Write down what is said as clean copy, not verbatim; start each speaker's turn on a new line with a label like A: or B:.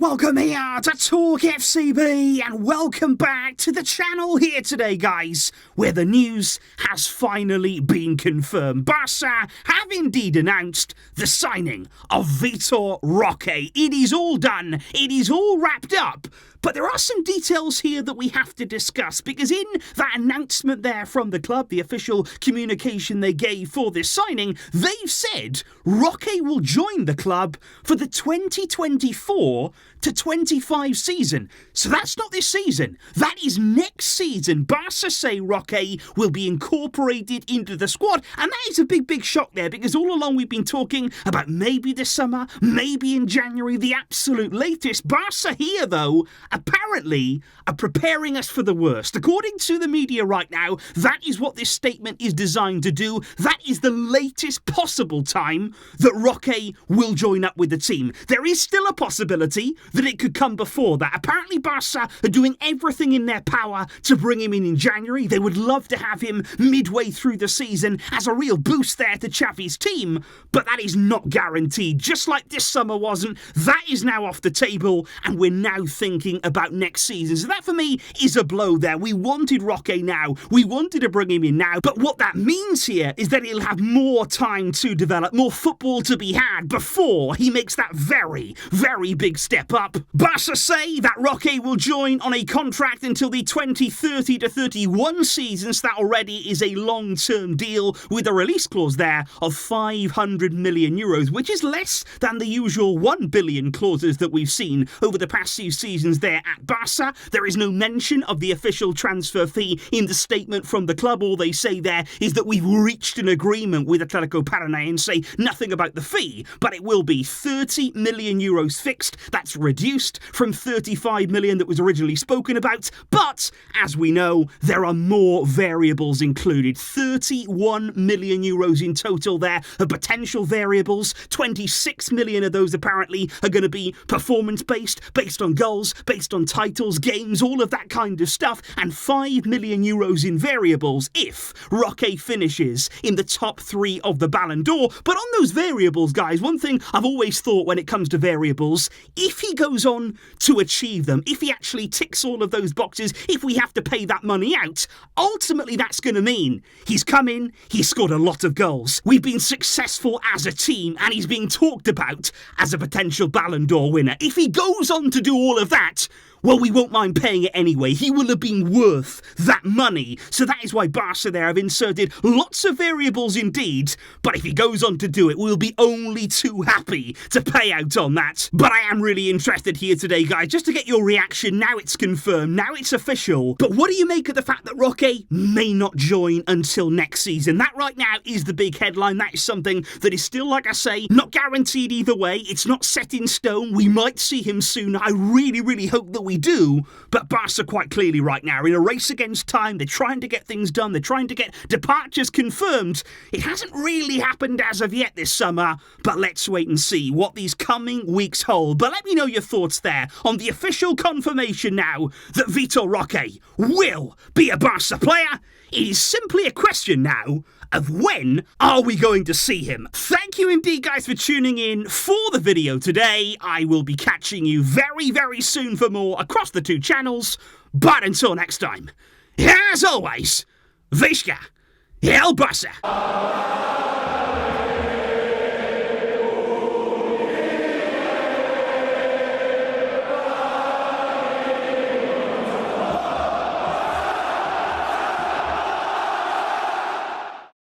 A: Welcome here to TalkFCB and welcome back to the channel here today, guys, where the news has finally been confirmed. Barça have indeed announced the signing of Vitor Roque. It is all done. It is all wrapped up. But there are some details here that we have to discuss, because in that announcement there from the club, the official communication they gave for this signing, they've said Roque will join the club for the 2024 to 25 season. So that's not this season. That is next season. Barça say Roque will be incorporated into the squad, and that is a big shock there, because all along we've been talking about maybe this summer, maybe in January, the absolute latest. Barça here, though, apparently are preparing us for the worst. According to the media right now, that is what this statement is designed to do. That is the latest possible time that Roque will join up with the team. There is still a possibility that it could come before that. Apparently Barça are doing everything in their power to bring him in January. They would love to have him midway through the season as a real boost there to Xavi's team, but that is not guaranteed. Just like this summer wasn't, that is now off the table, and we're now thinking about next season. So that for me is a blow there. We wanted Roque now. We wanted to bring him in now. But what that means here is that he'll have more time to develop, more football to be had before he makes that very big step up. Barça say that Roque will join on a contract until the 2030 to 31 season. So that already is a long-term deal with a release clause there of 500 million euros, which is less than the usual 1 billion clauses that we've seen over the past few seasons there at Barça. There is no mention of the official transfer fee in the statement from the club. All they say there is that we've reached an agreement with Athletico Paranaense, say nothing about the fee, but it will be 30 million euros fixed. That's reduced from 35 million that was originally spoken about, but as we know, there are more variables included. 31 million euros in total there of potential variables. 26 million of those apparently are going to be performance-based, based on goals, based on titles, games, all of that kind of stuff, and 5 million euros in variables if Roque finishes in the top 3 of the Ballon d'Or. But on those variables, guys, one thing I've always thought when it comes to variables, if he goes on to achieve them, if he actually ticks all of those boxes, if we have to pay that money out, ultimately that's going to mean he's come in, he's scored a lot of goals, we've been successful as a team, and he's being talked about as a potential Ballon d'Or winner. If he goes on to do all of that, well, we won't mind paying it anyway. He will have been worth that money. So that is why Barça there have inserted lots of variables indeed. But if he goes on to do it, we'll be only too happy to pay out on that. But I am really interested here today, guys, just to get your reaction. Now it's confirmed. Now it's official. But what do you make of the fact that Roque may not join until next season? That right now is the big headline. That is something that is still, like I say, not guaranteed either way. It's not set in stone. We might see him soon. I really hope that we do, but Barça quite clearly right now in a race against time. They're trying to get things done. They're trying to get departures confirmed. It hasn't really happened as of yet this summer, but let's wait and see what these coming weeks hold. But let me know your thoughts there on the official confirmation now that Vitor Roque will be a Barça player. It is simply a question now of when are we going to see him. Thank you indeed, guys, for tuning in for the video today. I will be catching you very soon for more across the two channels. But until next time, as always, Visca El Barça.